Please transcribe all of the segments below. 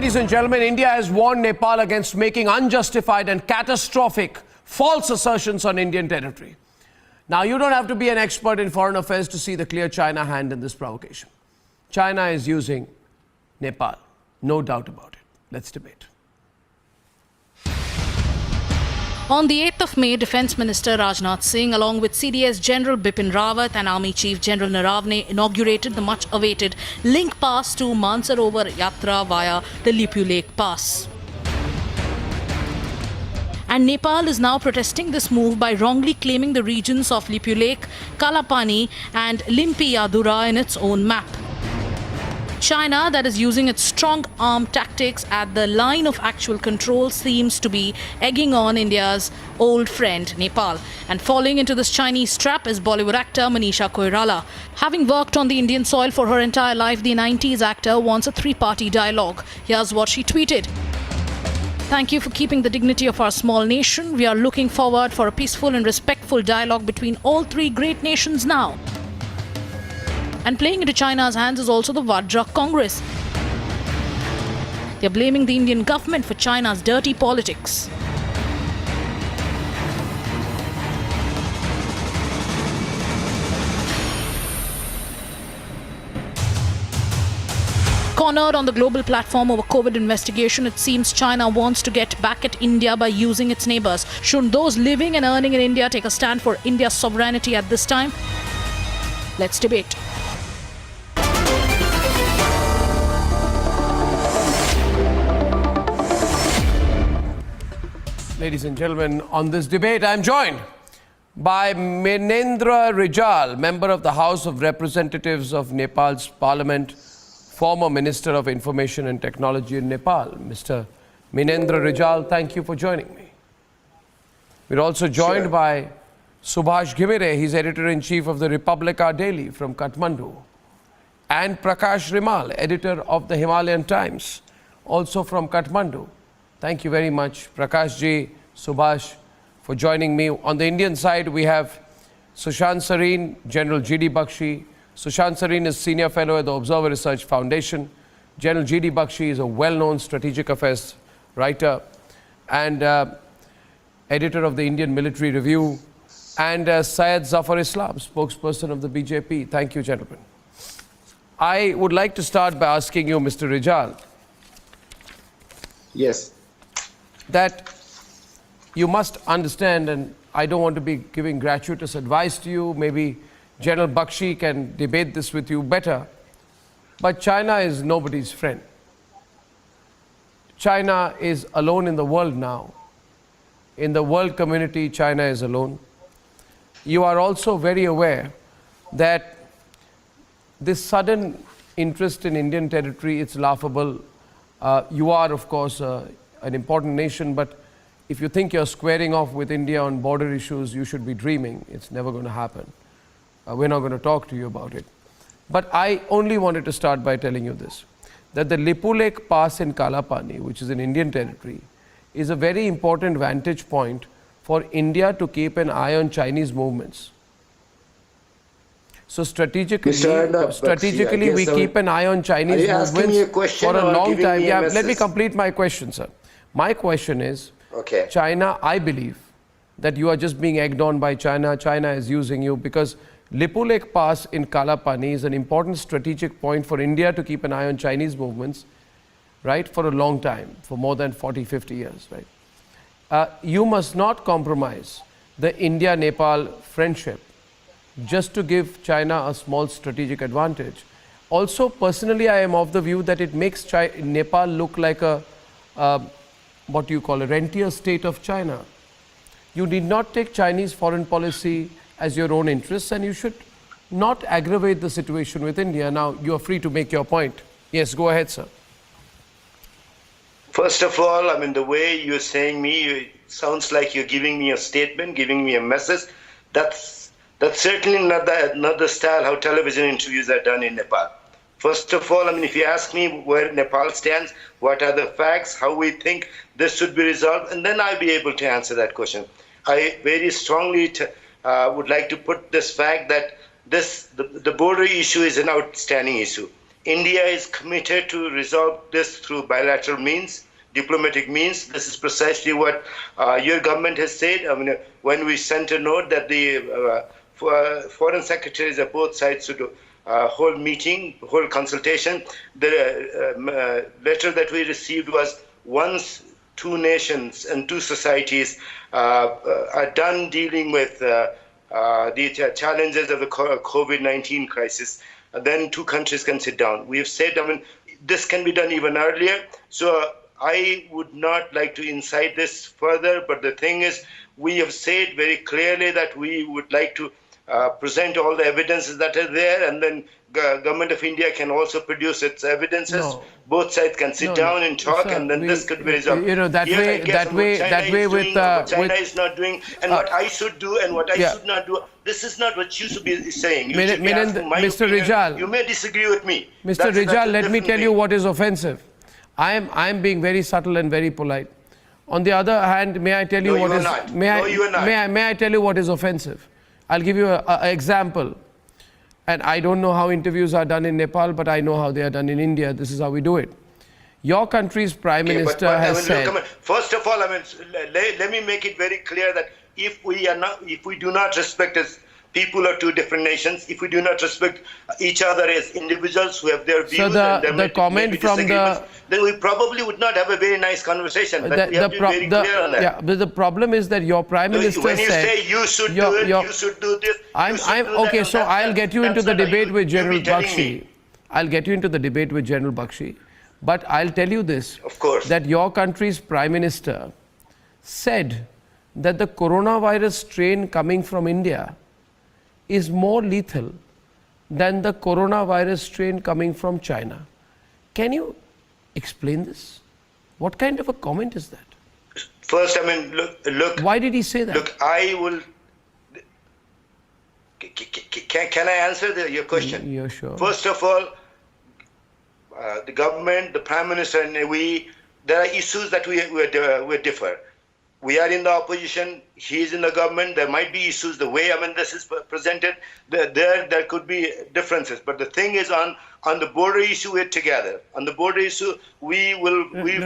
Ladies and gentlemen, India has warned Nepal against making unjustified and catastrophic false assertions on Indian territory. Now, you don't have to be an expert in foreign affairs to see the clear China hand in this provocation. China is using Nepal, no doubt about it. Let's debate. On the 8th of May, Defence Minister Rajnath Singh, along with CDS General Bipin Rawat and Army Chief General Naravne, inaugurated the much-awaited link pass to Mansarovar Yatra via the Lipu Lake Pass. And Nepal is now protesting this move by wrongly claiming the regions of Lipu Lake, Kalapani and Limpiyadura in its own map. China, that is using its strong arm tactics at the line of actual control, seems to be egging on India's old friend Nepal. And falling into this Chinese trap is Bollywood actor Manisha Koirala. Having worked on the Indian soil for her entire life, the 90s actor wants a three-party dialogue. Here's what she tweeted. Thank you for keeping the dignity of our small nation. We are looking forward for a peaceful and respectful dialogue between all three great nations now. And playing into China's hands is also the Vajra Congress. They're blaming the Indian government for China's dirty politics. Cornered on the global platform over COVID investigation, it seems China wants to get back at India by using its neighbors. Shouldn't those living and earning in India take a stand for India's sovereignty at this time? Let's debate. Ladies and gentlemen, on this debate, I am joined by Minendra Rijal, member of the House of Representatives of Nepal's Parliament, former Minister of Information and Technology in Nepal. Mr. Minendra Rijal, thank you for joining me. We're also joined by Subhash Ghimire, he's Editor-in-Chief of the Republica Daily from Kathmandu, and Prakash Rimal, Editor of the Himalayan Times, also from Kathmandu. Thank you very much, Prakash ji, Subhash, for joining me. On the Indian side, we have Sushant Sareen, General G.D. Bakshi. Sushant Sareen is Senior Fellow at the Observer Research Foundation. General G.D. Bakshi is a well-known strategic affairs writer and editor of the Indian Military Review, and Syed Zafar Islam, spokesperson of the BJP. Thank you, gentlemen. I would like to start by asking you, Mr. Rijal. Yes. That you must understand, and I don't want to be giving gratuitous advice to you, maybe General Bakshi can debate this with you better, but China is nobody's friend. China is alone in the world now. In the world community, China is alone. You are also very aware that this sudden interest in Indian territory, it's laughable. You are, of course, an important nation, but if you think you're squaring off with India on border issues, you should be dreaming. It's never going to happen. We're not going to talk to you about it. But I only wanted to start by telling you this, that the Lipu Lake Pass in Kalapani, which is in Indian territory, is a very important vantage point for India to keep an eye on Chinese movements. So strategically, we keep an eye on Chinese movements for a long time. Yeah, let me complete my question, sir. My question is, China, I believe that you are just being egged on by China. China is using you because Lipu Lake Pass in Kalapani is an important strategic point for India to keep an eye on Chinese movements, right, for a long time, for more than 40, 50 years, right? You must not compromise the India-Nepal friendship just to give China a small strategic advantage. Also, personally, I am of the view that it makes Nepal look like a, what you call a rentier state of China. You need not take Chinese foreign policy as your own interests, and you should not aggravate the situation with India. Now, you are free to make your point. Yes, go ahead, sir. First of all, I mean, the way you're saying me, it sounds like you're giving me a statement, giving me a message. That's certainly not the style how television interviews are done in Nepal. First of all, I mean, if you ask me where Nepal stands, what are the facts, how we think this should be resolved, and then I'll be able to answer that question. I very strongly would like to put this fact that the border issue is an outstanding issue. India is committed to resolve this through bilateral means, diplomatic means. This is precisely what your government has said. I mean, when we sent a note that the foreign secretaries of both sides should hold meeting, hold consultation, the letter that we received was once two nations and two societies are done dealing with the challenges of the COVID-19 crisis, then two countries can sit down. We have said, I mean, this can be done even earlier. So I would not like to incite this further, but the thing is, we have said very clearly that we would like to present all the evidences that are there, and then government of India can also produce its evidences. No. Both sides can sit down and talk, sir, and then this could be resolved. You know, that way, with what China is not doing, and what I should do, and what I yeah. should not do. This is not what you should be saying. You Min- should be Minend- asking my Mr. opinion. Rijal. You may disagree with me. Mr. That's a Rijal, let me different tell you thing. what is offensive. I am being very subtle and very polite. On the other hand, may I tell you No, what you are is not. may No, I you are not. may I tell you what is offensive? I'll give you an example. And I don't know how interviews are done in Nepal, but I know how they are done in India. This is how we do it. Your country's prime minister has said. Look, first of all, let me make it very clear that if we do not respect as people of two different nations, if we do not respect each other as individuals who have their views, So and there the may comment be from disagreements, then we probably would not have a very nice conversation. But we have to be very clear on that. Yeah, but the problem is that your prime minister When you said. say you should do it, you should do this. I'm okay. So I'll get you into the debate with General Bakshi. I'll get you into the debate with General Bakshi. But I'll tell you this. Of course. That your country's prime minister said that the coronavirus strain coming from India is more lethal than the coronavirus strain coming from China. Can you explain this? What kind of a comment is that? First, look. Why did he say that? Look, I will. Can I answer your question? Yeah, sure. First of all, the government, the prime minister, and there are issues that we differ. We are in the opposition. He is in the government. There might be issues. The way this is presented, there could be differences. But the thing is, on the border issue, we're together. On the border issue, we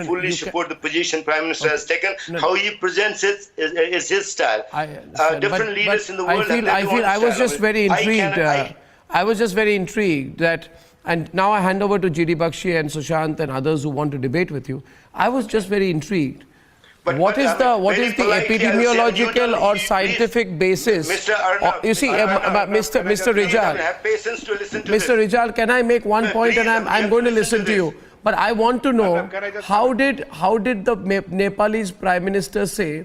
fully support the position Prime Minister has taken. How he presents it is his style. Different leaders in the world. I was just very intrigued. I was just very intrigued that, and now I hand over to GD Bakshi and Sushant and others who want to debate with you. I was just very intrigued. What is the epidemiological or scientific basis? Mr. Arnab, you see, Mr. Rijal. Have patience to listen to Mr. Rijal, can I make one point, and I'm going to listen to you. But I want to know, how did the Nepalese Prime Minister say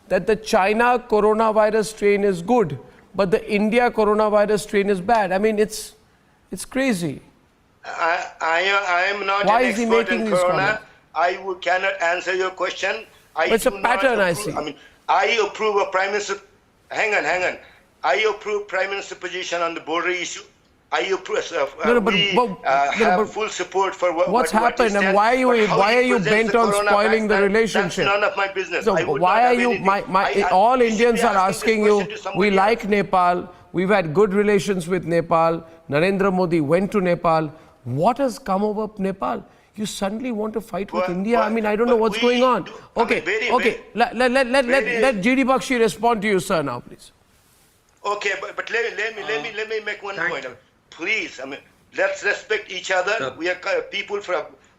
that the China coronavirus strain is good, but the India coronavirus strain is bad? I mean, it's crazy. I am not Why an is he expert making in this corona. comment? I cannot answer your question. It's a pattern I see. I approve of Prime Minister. Hang on. I approve Prime Minister position on the border issue. I approve. Have full support for what's happened, and why are you bent on spoiling the relationship? That's none of my business. So why are you? All Indians are asking you. We like Nepal. We've had good relations with Nepal. Narendra Modi went to Nepal. What has come over Nepal? You suddenly want to fight with India? I mean, I don't know what's going on. Okay. Let GD Bakshi respond to you, sir, now, please. Okay, but let me make one point. Please, let's respect each other. We are people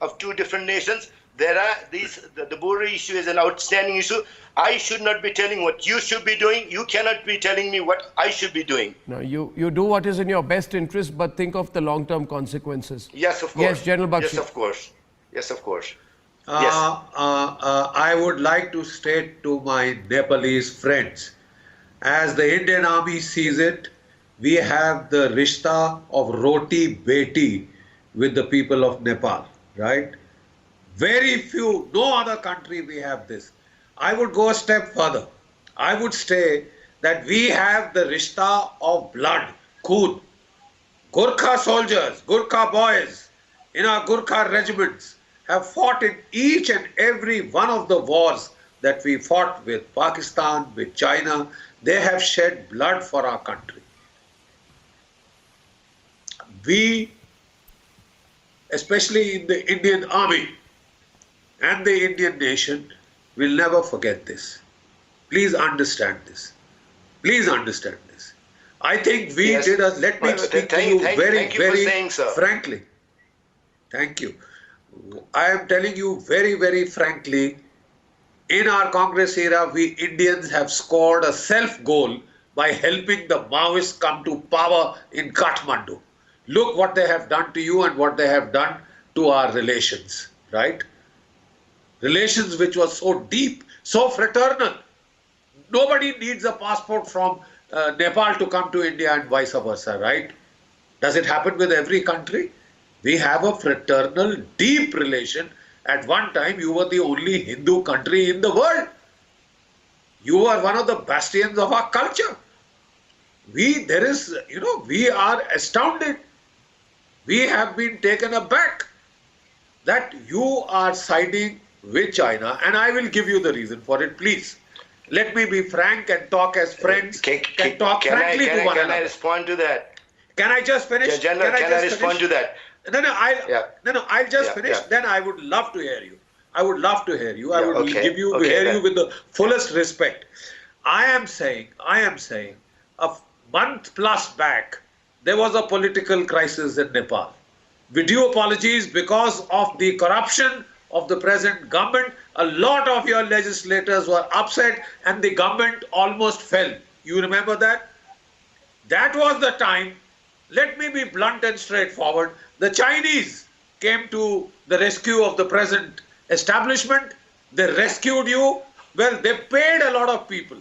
of two different nations. There are the border issue is an outstanding issue. I should not be telling what you should be doing. You cannot be telling me what I should be doing. No, you do what is in your best interest, but think of the long-term consequences. Yes, of course. Yes, General Bakshi. Yes, of course. I would like to state to my Nepalese friends, as the Indian Army sees it, we have the rishta of roti beti with the people of Nepal, right? Very few, no other country we have this. I would go a step further. I would say that we have the rishta of blood, khoon. Gurkha soldiers, Gurkha boys in our Gurkha regiments have fought in each and every one of the wars that we fought with Pakistan, with China. They have shed blood for our country. We especially in the Indian army and the Indian nation, will never forget this. Please understand this. Please understand this. I think we Yes. did let me speak to you very saying so. frankly. Thank you. I am telling you very frankly, in our Congress era, we Indians have scored a self-goal by helping the Maoists come to power in Kathmandu. Look what they have done to you and what they have done to our relations, right? Relations which was so deep, so fraternal. Nobody needs a passport from Nepal to come to India and vice versa, right? Does it happen with every country? We have a fraternal, deep relation. At one time, you were the only Hindu country in the world. You were one of the bastions of our culture. We are astounded. We have been taken aback that you are siding with China, and I will give you the reason for it, please. Let me be frank and talk as friends, can talk frankly to one another. Can I respond to that? Can I just finish? General, can I respond to that? No, I'll just finish. Yeah. Then I would love to hear you. I would love to hear you. I would okay. hear then. you with the fullest respect. I am saying, a month plus back, there was a political crisis in Nepal. With due apologies, because of the corruption of the present government, a lot of your legislators were upset and the government almost fell. You remember that? That was the time. Let me be blunt and straightforward. The Chinese came to the rescue of the present establishment. They rescued you. Well, they paid a lot of people.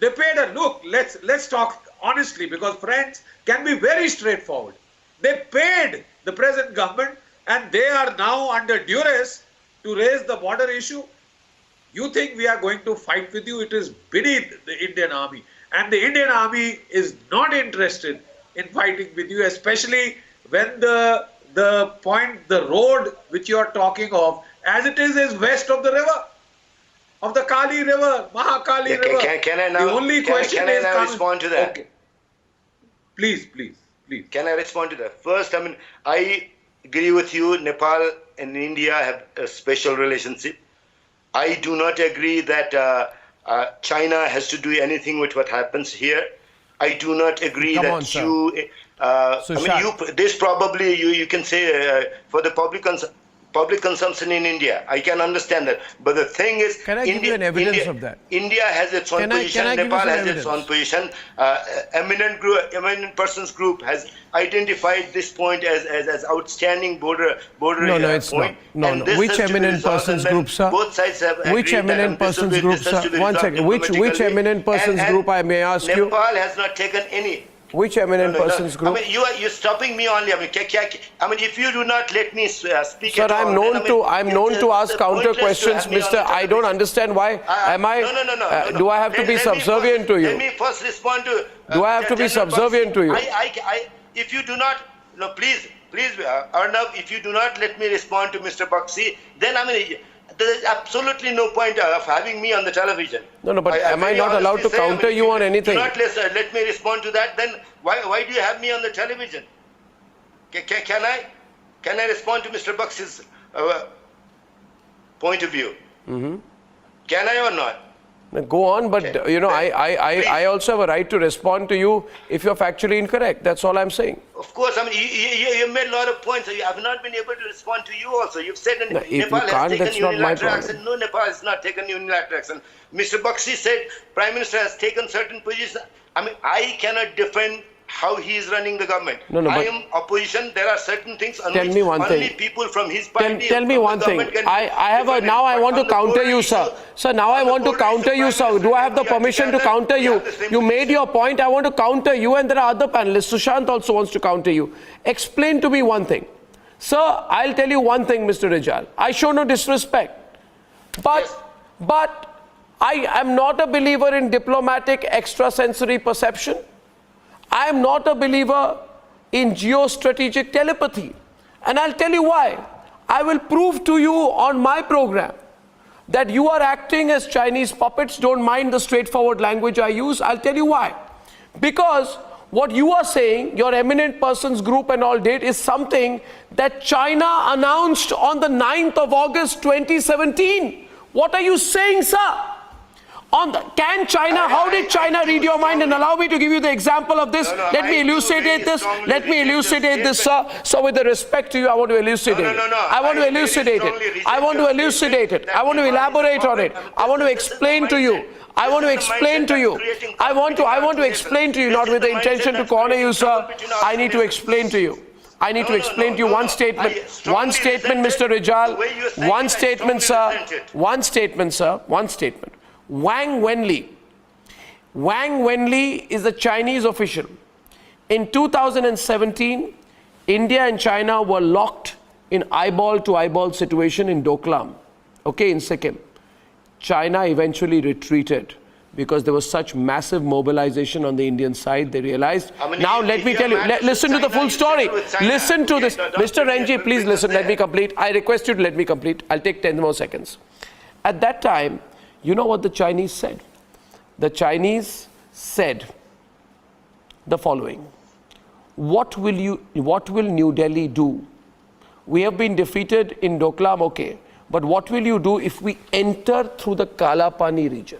They paid look, let's talk honestly, because friends can be very straightforward. They paid the present government and they are now under duress to raise the border issue. You think we are going to fight with you? It is beneath the Indian army. And the Indian army is not interested in fighting with you, especially when the road which you are talking of, as it is west of the river, of the Kali River, Mahakali River. Can I now, the only question is, respond to that? Okay. Please. Can I respond to that? First, I agree with you. Nepal and India have a special relationship. I do not agree that China has to do anything with what happens here. I do not agree Come that on, sir. this probably you can say for the public consumption in India. I can understand that. But the thing is, Can I give you an evidence of that? India has its own position. Can I give you Nepal some has evidence? its own position. Eminent persons group has identified this point as outstanding border No, it's point. not. No. Which eminent persons group, sir? Both sides have Which agreed that, eminent persons group, this has sir? to be One resolved second. Which diplomatically. eminent persons group, I may ask you? Nepal has not taken any. Which eminent persons group? You're stopping me only. If you do not let me speak Sir, at all, I'm known to ask counter questions, Mister. I don't understand why. No. Do I have to be subservient to you? Let me first respond to. Do I have to be subservient to you? If you do not, please, Arnav, if you do not let me respond to Mr. Baxi, then there is absolutely no point of having me on the television. No, but am I not allowed to counter you on anything? If you do not let me respond to that, then why do you have me on the television? Can I respond to Mr. Baxi's point of view? Mm-hmm. Can I or not? Go on, but I also have a right to respond to you if you're factually incorrect. That's all I'm saying. Of course, you made a lot of points. I have not been able to respond to you also. You've said Nepal has taken unilateral action. No, Nepal has not taken unilateral action. Mr. Baxi said Prime Minister has taken certain positions. I cannot defend how he is running the government. I am opposition. There are certain things on which only people from his party. Tell me one thing. Now I want to counter you, sir. Sir, now I want to counter you, sir. Do I have the permission to counter you? You made your point. I want to counter you, and there are other panelists. Sushant also wants to counter you. Explain to me one thing. Sir, I'll tell you one thing, Mr. Rijal. I show no disrespect. But I am not a believer in diplomatic extrasensory perception. I am not a believer in geostrategic telepathy. And I'll tell you why. I will prove to you on my program that you are acting as Chinese puppets. Don't mind the straightforward language I use. I'll tell you why. Because What you are saying, your eminent persons group and all did, is something that China announced on the 9th of August 2017. What are you saying, sir? Can China, how did China read your mind? And allow me to give you the example of this. Let me elucidate this. Let me elucidate this, sir. So with the respect to you, I want to elucidate it. I want to elucidate it. I want to elucidate it. I want to elaborate on it. I want to explain to you. I want to explain to you. I want to explain to you, not with the intention to corner you, sir. I need to explain to you. I need to explain to you one statement. One statement, Mr. Rijal. One statement, sir. One statement, sir. One statement. Wang Wenli. Wang Wenli is a Chinese official. In 2017, India and China were locked in eyeball-to-eyeball situation in Doklam, okay, in Sikkim. China eventually retreated because there was such massive mobilization on the Indian side. They realized. Now let me tell you, listen to the full story. Listen to this. Mr. Renji, please listen, let me complete. I request you to let me complete. I'll take 10 more seconds. At that time, you know what the Chinese said? The Chinese said the following. What will New Delhi do? We have been defeated in Doklam, okay. But what will you do if we enter through the Kalapani region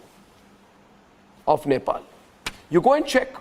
of Nepal? You go and check.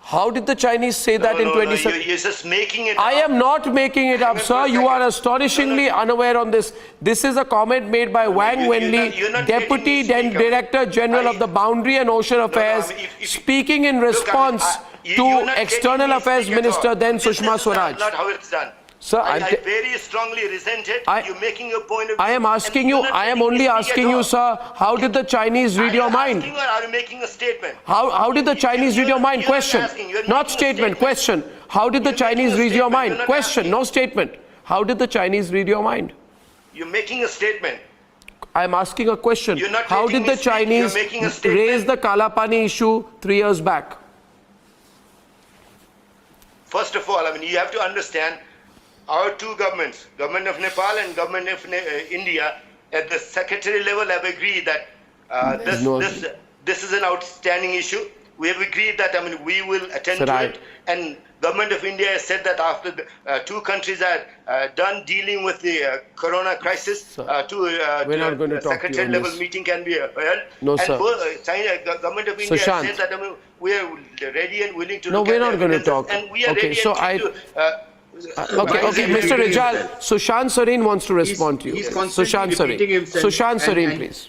How did the Chinese say that in 2017? You're just making it up. I am not making it up, sir. You are astonishingly unaware on this. This is a comment made by Wang Wenli, Deputy Director General of the Boundary and Ocean Affairs, speaking in response to External Affairs Minister then Sushma Swaraj. Not how it's done. Sir, I very strongly resent it. You're making your point of view. I am asking you, I am only asking you, sir, how did the Chinese read your mind? Are you making a statement? How did the Chinese read your mind? Question. Not statement, question. How did the Chinese read your mind? Question, no statement. How did the Chinese read your mind? You're making a statement. I am asking a question. How did the Chinese raise the Kalapani issue 3 years back? First of all, I mean, you have to understand our two governments, government of Nepal and government of India, at the secretary level have agreed that this is an outstanding issue. We have agreed that, I mean, we will attend to it. And government of India has said that after the two countries are done dealing with the corona crisis, secretary level meeting can be held. No, sir. And China, government of India has said that, I mean, we are ready and willing to look at it. No, we're not going to talk. And we are ready so Okay, Mr. Rijal, Sushant Sareen wants to respond to you. Sushant Sareen, please.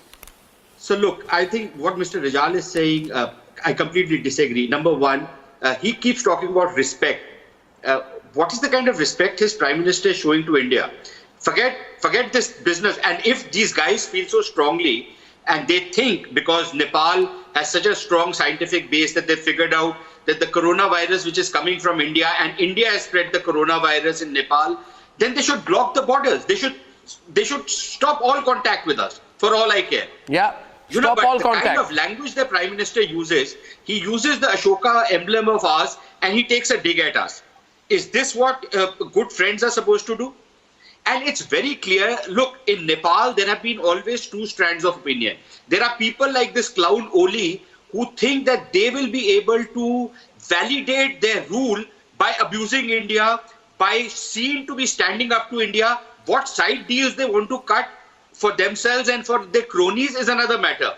So look, I think what Mr. Rijal is saying, I completely disagree. Number one, he keeps talking about respect. What is the kind of respect his Prime Minister is showing to India? Forget this business. And if these guys feel so strongly and they think because Nepal has such a strong scientific base that they figured out that the coronavirus which is coming from India and India has spread the coronavirus in Nepal, then they should block the borders. They should stop all contact with us, for all I care. Yeah, stop all contact. The kind of language the Prime Minister uses, he uses the Ashoka emblem of ours and he takes a dig at us. Is this what good friends are supposed to do? And it's very clear, look, in Nepal, there have been always two strands of opinion. There are people like this clown Oli who think that they will be able to validate their rule by abusing India, by seeming to be standing up to India. What side deals they want to cut for themselves and for their cronies is another matter.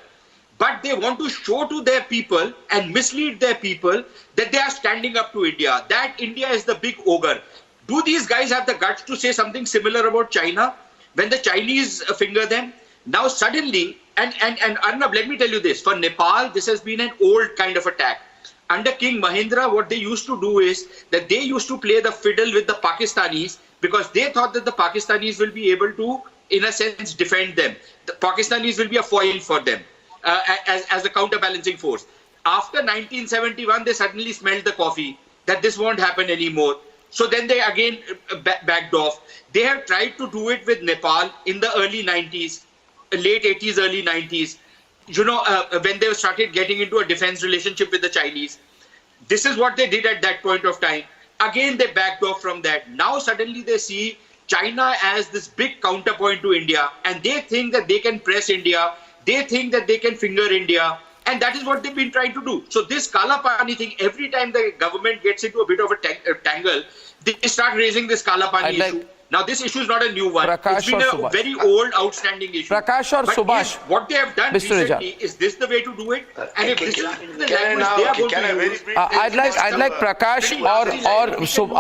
But they want to show to their people and mislead their people that they are standing up to India, that India is the big ogre. Do these guys have the guts to say something similar about China when the Chinese finger them? Now suddenly, and Arnab, let me tell you this, for Nepal, this has been an old kind of attack. Under King Mahendra, what they used to do is that they used to play the fiddle with the Pakistanis because they thought that the Pakistanis will be able to, in a sense, defend them. The Pakistanis will be a foil for them as a counterbalancing force. After 1971, they suddenly smelled the coffee that this won't happen anymore. So then they again backed off. They have tried to do it with Nepal in the early 90s, late 80s, early 90s. You know, when they started getting into a defense relationship with the Chinese. This is what they did at that point of time. Again, they backed off from that. Now suddenly they see China as this big counterpoint to India, and they think that they can press India. They think that they can finger India. And that is what they've been trying to do. So this Kala Pani thing, every time the government gets into a bit of a tangle, they start raising this Kala Pani issue. Now this issue is not a new one. Prakash It's been a very old, outstanding issue. Prakash or but Subhash? What they have done Mr. recently, is this the way to do it? And if this is the language they are going to use... I'd like Prakash or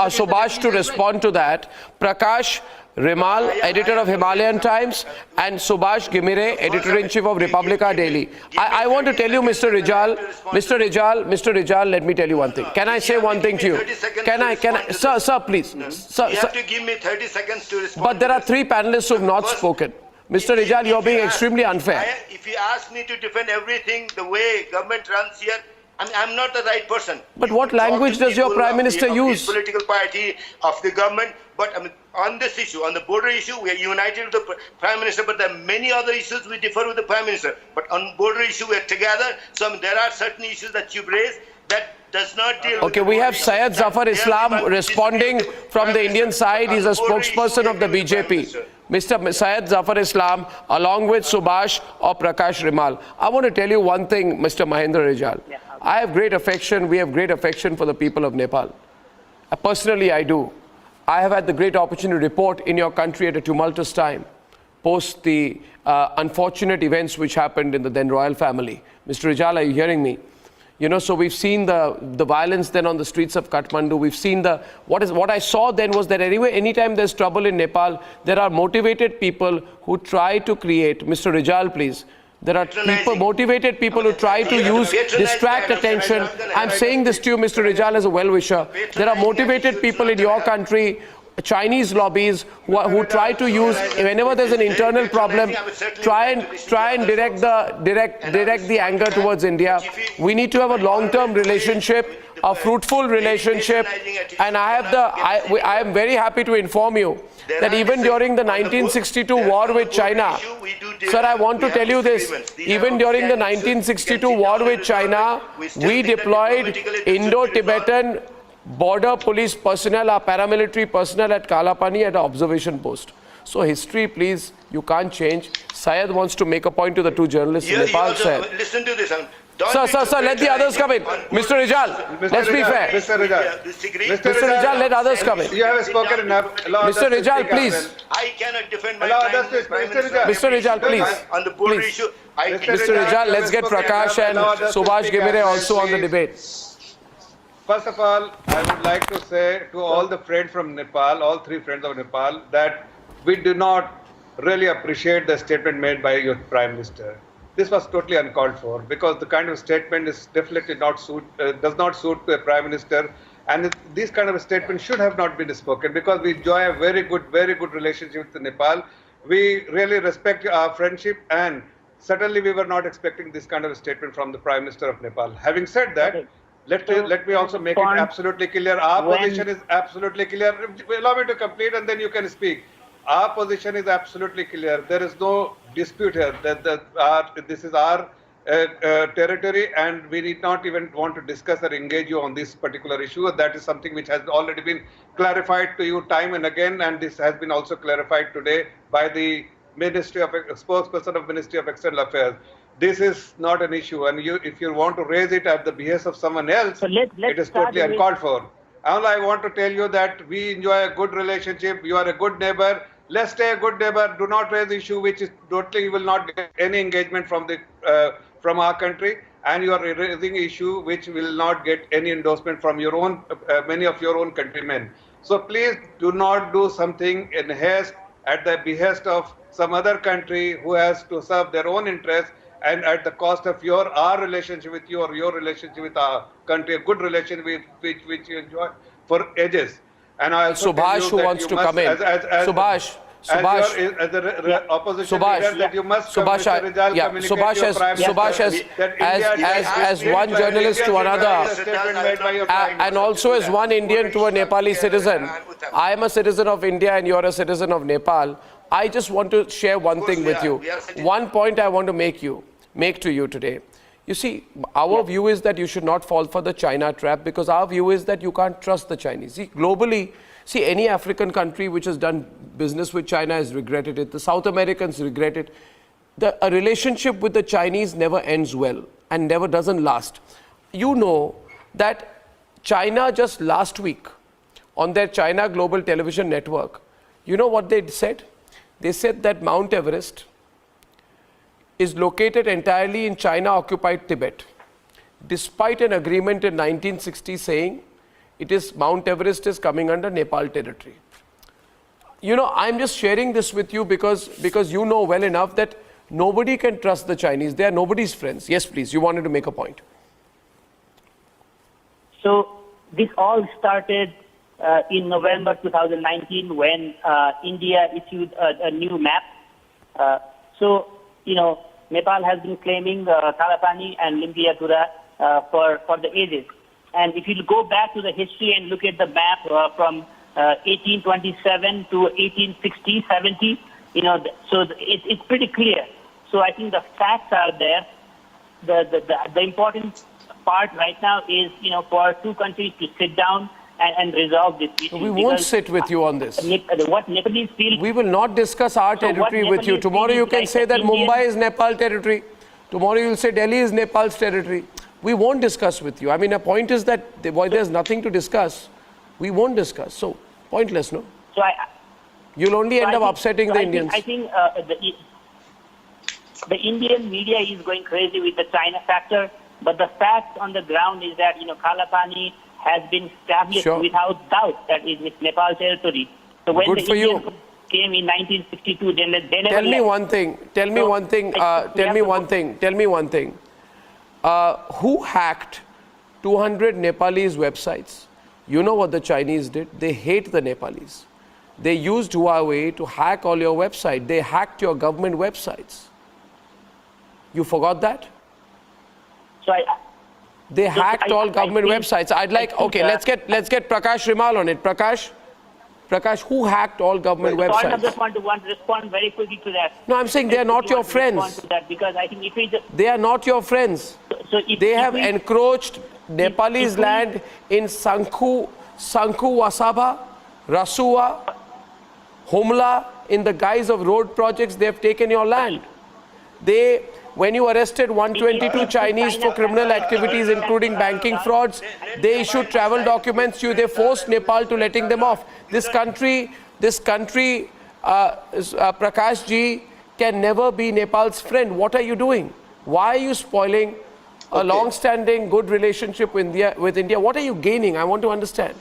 Subhash to respond to that. Prakash Rimal, editor of Himalayan Times, and Subhash Gimire, editor-in-chief of Republica Daily. I want to tell you, Mr. Rijal, let me tell you one thing. Can I say one thing to you? Sir, please. Sir, you have to give me 30 seconds to respond. But there are three panelists who have not spoken. Mr. Rijal, you're being extremely unfair. If you ask me to defend everything the way government runs here, I'm not the right person. But what language does your Prime Minister use? Political party of the government. But on this issue, on the border issue, we are united with the Prime Minister. But there are many other issues we differ with the Prime Minister. But on border issue, we are together. So there are certain issues that you've raised that does not deal with. Okay, we have Syed Zafar Islam responding from the Indian side. He's a spokesperson of the BJP. Mr. Syed Zafar Islam, along with Subhash or Prakash Rimal. I want to tell you one thing, Mr. Mahendra Rijal. I have great affection, we have great affection for the people of Nepal. Personally, I do. I have had the great opportunity to report in your country at a tumultuous time, post the unfortunate events which happened in the then royal family. Mr. Rijal, are you hearing me? You know, so we've seen the violence then on the streets of Kathmandu. We've seen what I saw then was that anyway, anytime there's trouble in Nepal, there are motivated people who try to create, Mr. Rijal, please, there are motivated people who try to distract attention. I'm saying this to you, Mr. Rijal, as a well-wisher. There are motivated people in your country, Chinese lobbies, who try to use, whenever there's an internal problem, try and direct the anger towards India. We need to have a long-term relationship, a fruitful relationship, and I am very happy to inform you that even during the 1962 war with China, sir, I want to tell you this, even during the 1962 war with China, we deployed Indo-Tibetan border police personnel, our paramilitary personnel at Kalapani at an observation post. So history, please, you can't change. Syed wants to make a point to the two journalists in Nepal. Listen to this. Sir, let the others come in. Mr. Rijal, let's be fair. Mr. Rijal, let others come in. You have spoken enough. Mr. Rijal, please. I cannot defend my Prime Minister. Mr. Rijal, please. On the border issue, Mr. Rijal, let's get Prakash and Subhash Gimire also on the debate. First of all, I would like to say to all the friends from Nepal, all three friends of Nepal, that we do not really appreciate the statement made by your Prime Minister. This was totally uncalled for, because the kind of statement is definitely does not suit the Prime Minister, and this kind of a statement should have not been spoken, because we enjoy a very good relationship with Nepal. We really respect our friendship, and certainly we were not expecting this kind of a statement from the Prime Minister of Nepal. Having said that, let me also make it absolutely clear. Our position is absolutely clear. Allow me to complete and then you can speak. Our position is absolutely clear. There is no dispute here that this is our territory, and we need not even want to discuss or engage you on this particular issue. That is something which has already been clarified to you time and again, and this has been also clarified today by the spokesperson of Ministry of External Affairs. This is not an issue, and if you want to raise it at the behest of someone else, it is totally uncalled for. All I want to tell you that we enjoy a good relationship. You are a good neighbor. Let's stay a good neighbor. Do not raise issue which is totally will not get any engagement from our country, and you are raising issue which will not get any endorsement from your own many of your own countrymen. So please do not do something in haste at the behest of some other country who has to serve their own interests, and at the cost of our relationship with you or your relationship with our country, a good relation which you enjoy for ages. And I also Subhash, who wants to come in. Subhash. As the opposition leader, that you must as one journalist to another, and also as one Indian to a Nepali citizen. I am a citizen of India and you are a citizen of Nepal. I just want to share one thing with you. One point I want to make to you today. You see, our view is that you should not fall for the China trap, because our view is that you can't trust the Chinese. See, globally, any African country which has done business with China has regretted it. The South Americans regret it. A relationship with the Chinese never ends well. and never doesn't last. You know that China just last week on their China Global Television Network, you know what they said? They said that Mount Everest is located entirely in China-occupied Tibet, despite an agreement in 1960 saying Mount Everest is coming under Nepal territory. You know, I'm just sharing this with you because you know well enough that nobody can trust the Chinese. They are nobody's friends. Yes, please, you wanted to make a point. So this all started in November 2019 when India issued a new map. So, you know, Nepal has been claiming Kalapani and Limpiyatura for the ages. And if you go back to the history and look at the map from 1827 to 1860, 70, you know, so it's pretty clear. So I think the facts are there. The important part right now is, you know, for two countries to sit down and resolve this issue. We won't sit with you on this. What Nepalese feel... We will not discuss our territory with you. Tomorrow you can say that Mumbai is Nepal territory. Tomorrow you'll say Delhi is Nepal's territory. We won't discuss with you. I mean, the point is that there's nothing to discuss. We won't discuss. So, pointless, no? So you'll only end up upsetting the Indians. I think the Indian media is going crazy with the China factor, but the fact on the ground is that, you know, Kalapani has been established without doubt that is Nepal territory. So when Good the for Indians you. came in 1962, they never Tell me left. one thing. Tell me one thing. Who hacked 200 Nepalese websites? You know what the Chinese did? They hate the Nepalese. They used Huawei to hack all your website. They hacked your government websites. You forgot that? They hacked all government websites. I'd like, okay, let's get Prakash Rimal on it. Prakash, who hacked all government websites? I just want to respond very quickly to that. No, I'm saying they are not your friends. Because I think if we just, they are not your friends. They have encroached Nepalese land in Sanku Wasaba, Rasua, Humla, in the guise of road projects. They have taken your land. When you arrested 122 Chinese for criminal activities, including banking frauds, they issued travel documents to you. They forced Nepal to letting them off. This country, Prakash ji, can never be Nepal's friend. What are you doing? Why are you spoiling a long-standing good relationship with India? What are you gaining? I want to understand.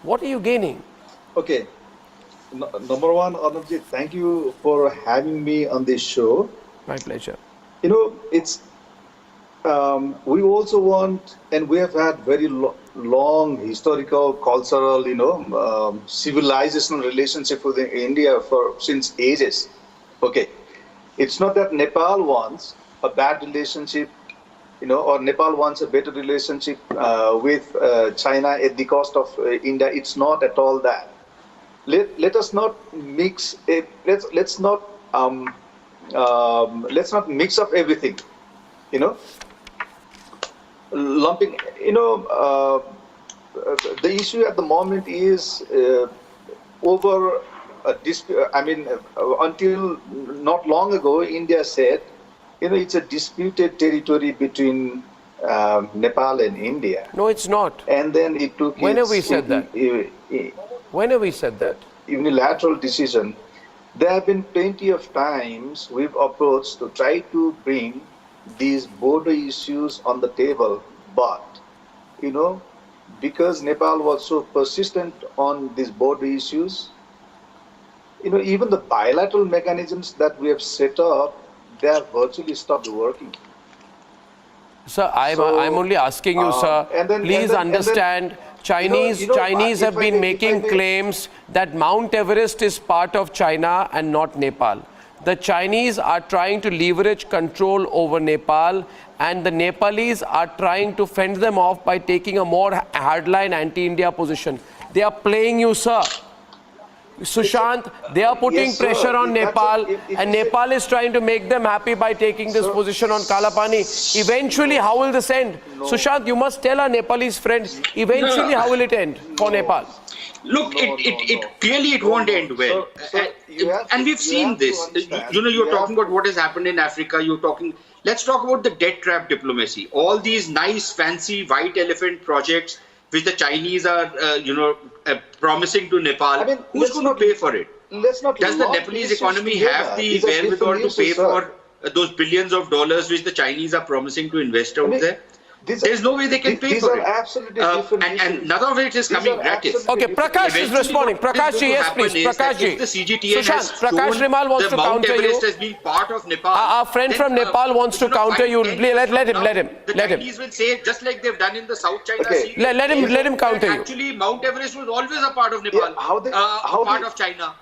What are you gaining? Okay. Number one, Arnabji, thank you for having me on this show. My pleasure. You know, it's we also want, and we have had very long historical, cultural, you know, civilizational relationship with India since ages. Okay, it's not that Nepal wants a bad relationship, you know, or Nepal wants a better relationship with China at the cost of India. It's not at all that. Let us not mix. Let's not mix up everything, you know. Lumping, you know, the issue at the moment is over a dispute. I mean, until not long ago, India said, you know, it's a disputed territory between Nepal and India. No, it's not. And then it took. When have we said that? When have we said that? Unilateral decision. There have been plenty of times we've approached to try to bring these border issues on the table, but, you know, because Nepal was so persistent on these border issues, you know, even the bilateral mechanisms that we have set up, they have virtually stopped working. Sir, I'm only asking you, sir, please understand, Chinese have been making claims that Mount Everest is part of China and not Nepal. The Chinese are trying to leverage control over Nepal, and the Nepalese are trying to fend them off by taking a more hardline anti-India position. They are playing you, sir. Sushant, they are putting pressure on Nepal, and Nepal is trying to make them happy by taking this position on Kalapani. Eventually, how will this end? Sushant, you must tell our Nepalese friends, eventually how will it end for Nepal? Look, clearly it won't end well. And we've seen this. You know, you're talking about what has happened in Africa. You're talking, Let's talk about the debt trap diplomacy. All these nice, fancy white elephant projects which the Chinese are, promising to Nepal. I mean, who's going to pay for it? Let's not. Does the lump Nepalese issues economy together. have the These are different wherewithal to issues, pay sir. for those billions of dollars which the Chinese are promising to invest out there? There's no way they can pay these for are it. absolutely different And issues. none of it is These coming are gratis. absolutely Okay, Prakash is Eventually, responding. what is Prakash going ji, to yes, happen please. is that Prakash ji. if the CGTN Sushant, has Prakash shown Rimal wants the to Mount counter Everest you. as being part of Nepal, Our friend then, from Nepal wants to counter you. 5, 10 years Let from him, now, let him. The Chinese will say, just like they've done in the South China Okay. Sea. Let him counter you. Actually, Mount Everest was always a part of Nepal, Yeah, how part they- of China.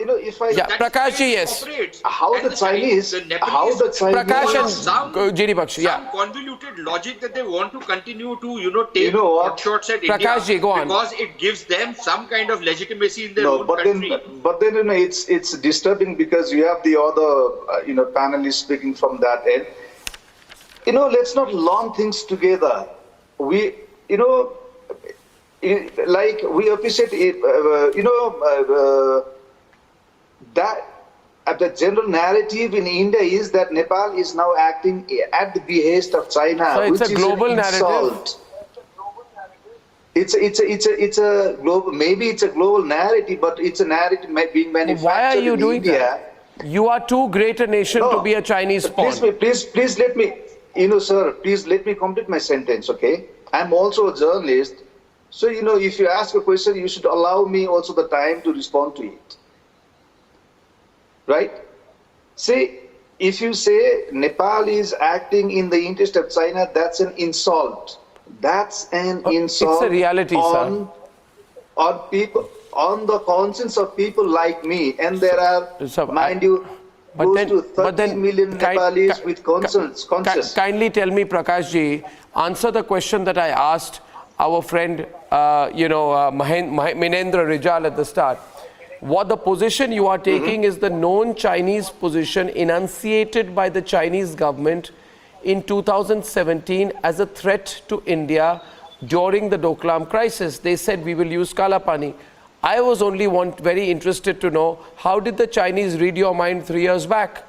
If I Yeah, That's Prakash ji, the way it yes. operates. How And the Chinese, how the Chinese, Prakash and some GD Bakshi, yeah. some convoluted logic that they want to continue to, take You know what? pot shots at Prakash India ji, go on. because it gives them some kind of legitimacy in their no, own but country. then it's disturbing because you have the other panelists speaking from that end. Let's not lump things together. We like we appreciate it. That the general narrative in India is that Nepal is now acting at the behest of China, So it's which a is global an narrative. insult. It's a global, maybe it's a global narrative, but it's a narrative being manufactured Why are you in doing India. that? You are too great a nation to be a Chinese pawn. Please let me, sir, please let me complete my sentence, okay? I'm also a journalist. So, if you ask a question, you should allow me also the time to respond to it. Right? See, if you say Nepal is acting in the interest of China, that's an insult. That's an insult. It's a reality, on people, on the conscience of people like me. And there are, mind you, close to 30 million Nepalis with conscience. Kindly tell me, Prakash ji, answer the question that I asked our friend, Minendra Rijal at the start. What the position you are taking is the known Chinese position enunciated by the Chinese government in 2017 as a threat to India during the Doklam crisis. They said we will use Kalapani. I was only very interested to know, how did the Chinese read your mind 3 years back?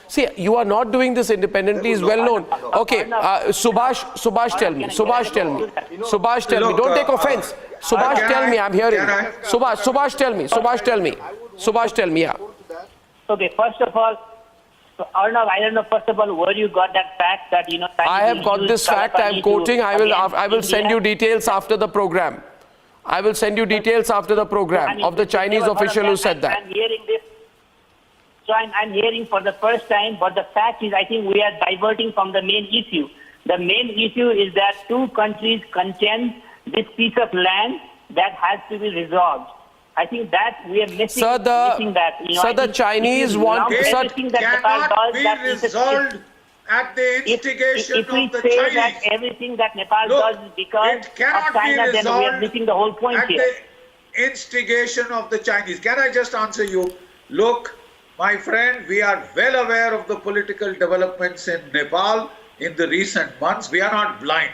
See, you are not doing this independently is well known. Okay, Subhash, tell me. Subhash, tell me. Don't take offense. Subhash, tell me. I'm hearing. Subhash, tell me. Yeah. Okay, first of all, so Arnav, I don't know, first of all, where you got that fact that, I have got this fact. I'm quoting. I will send you details after the program. I will send you details after the program of the Chinese official who said that. I'm hearing this. So I'm hearing for the first time, but the fact is I think we are diverting from the main issue. The main issue is that two countries contend this piece of land that has to be resolved. I think that we are missing, missing that. The Chinese want... everything that Nepal does, be resolved at the instigation if we of the say Chinese. that everything that Nepal does is because it cannot of China, be then we are resolved missing the whole point at here. the instigation of the Chinese. Can I just answer you? Look, my friend, we are well aware of the political developments in Nepal in the recent months. We are not blind.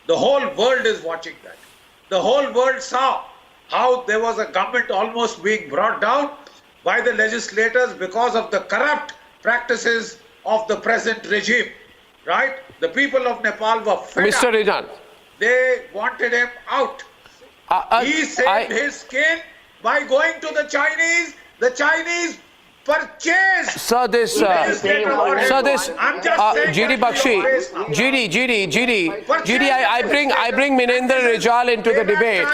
The whole world is watching that. The whole world saw how there was a government almost being brought down by the legislators because of the corrupt practices of the present regime. Right? The people of Nepal were fed Mr. up. Rijal. They wanted him out. He saved his skin by going to the Chinese. The Chinese purchased. Sir, this, I'm just saying GD Bakshi, GD, I bring Minendra Rijal into the debate.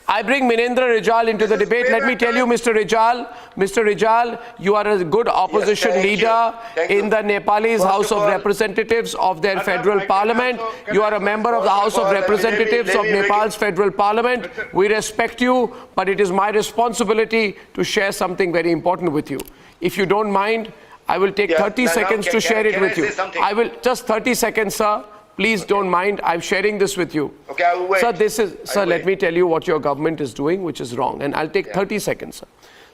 Let me tell you, Mr. Rijal, you are a good opposition leader in the Nepalese House of Representatives of their federal parliament. You are a member of the House of Representatives of Nepal's federal parliament. We respect you, but it is my responsibility to share something very important with you. If you don't mind, I will take 30 seconds to share it with you. I will, just 30 seconds, sir. Please don't mind. I'm sharing this with you. Okay, I will wait. Sir, let me tell you what your government is doing, which is wrong. And I'll take 30 seconds, sir.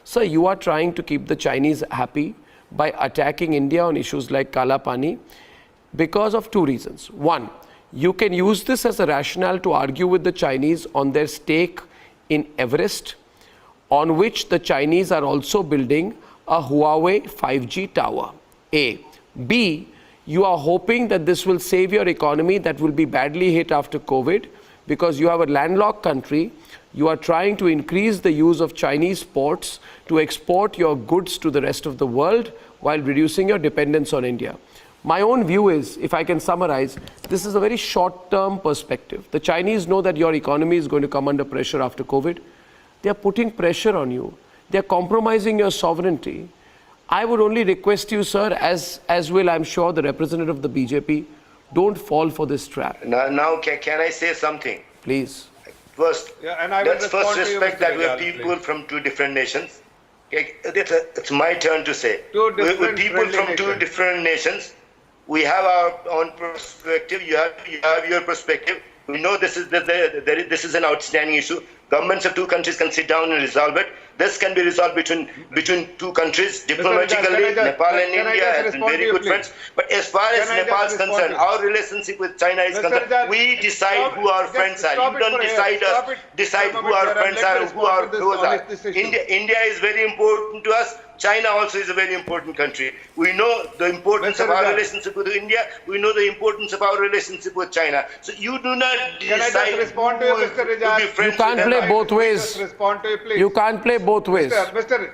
Sir, you are trying to keep the Chinese happy by attacking India on issues like Kalapani because of two reasons. One, you can use this as a rationale to argue with the Chinese on their stake in Everest, on which the Chinese are also building a Huawei 5G tower. A. B, You are hoping that this will save your economy that will be badly hit after COVID, because you have a landlocked country. You are trying to increase the use of Chinese ports to export your goods to the rest of the world while reducing your dependence on India. My own view is, if I can summarize, this is a very short-term perspective. The Chinese know that your economy is going to come under pressure after COVID. They are putting pressure on you. They are compromising your sovereignty. I would only request you, sir, as will, I'm sure, the representative of the BJP, don't fall for this trap. Now can I say something? Please. First, and I will let's first respond to you, respect Mr. that we are Rijal, people please. from two different nations. Okay, it's my turn to say. Two We're different people friendly from two nations. different nations. We have our own perspective. You have your perspective. We know this is an outstanding issue. Governments of two countries can sit down and resolve it. This can be resolved between two countries diplomatically. Nepal and India have been very good friends. But as far as Nepal is concerned, our relationship with China is concerned, we decide who our friends are. You don't decide who our friends are, who our foes are. India is very important to us. China also is a very important country. We know the importance of our relationship with India. We know the importance of our relationship with China. So you do not decide. Can I just respond to you, Mr. Rijal? You can't play both ways. Respond to you, please. You can't play both ways. Mr.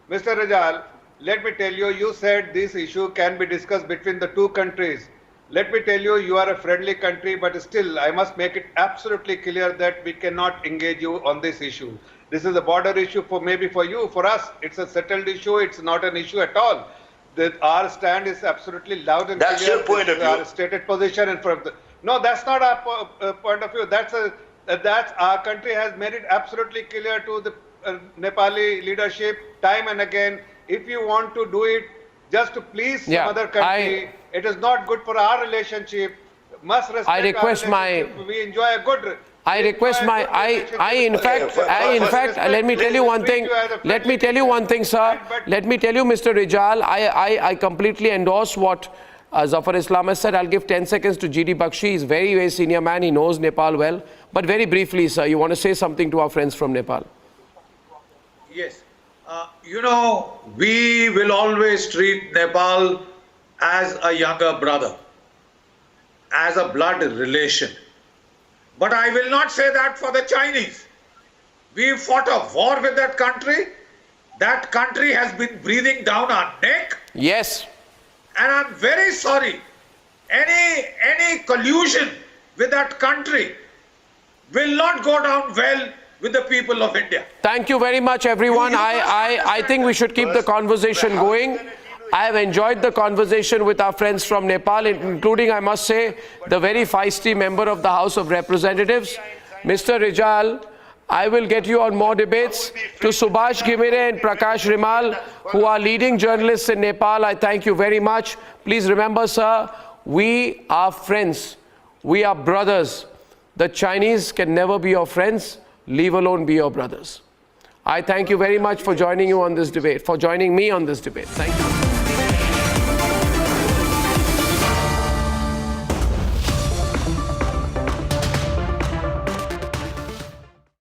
Rijal, let me tell you, you said this issue can be discussed between the two countries. Let me tell you, you are a friendly country, but still, I must make it absolutely clear that we cannot engage you on this issue. This is a border issue maybe for you, for us. It's a settled issue. It's not an issue at all. Our stand is absolutely loud and That's clear. your point of view. Our stated position in front of No, that's not our point of view. That's our country has made it absolutely clear to the Nepali leadership time and again. If you want to do it just to please some other country, it is not good for our relationship. Must respect I request our relationship. We enjoy a good. In fact, let me tell you one thing. Let me tell you one thing, sir. Let me tell you, Mr. Rijal, I completely endorse what Zafar Islam has said. I'll give 10 seconds to GD Bakshi. He's a very, very senior man. He knows Nepal well. But very briefly, sir, you want to say something to our friends from Nepal? Yes. We will always treat Nepal as a younger brother, as a blood relation. But I will not say that for the Chinese. We fought a war with that country. That country has been breathing down our neck. Yes. And I'm very sorry. Any collusion with that country will not go down well with the people of India. Thank you very much, everyone. I think we should keep the conversation going. I have enjoyed the conversation with our friends from Nepal, including, I must say, the very feisty member of the House of Representatives. Mr. Rijal, I will get you on more debates. To Subhash Ghimire and Prakash Rimal, who are leading journalists in Nepal, I thank you very much. Please remember, sir, we are friends. We are brothers. The Chinese can never be your friends, leave alone be your brothers. I thank you very much for joining me on this debate. Thank you.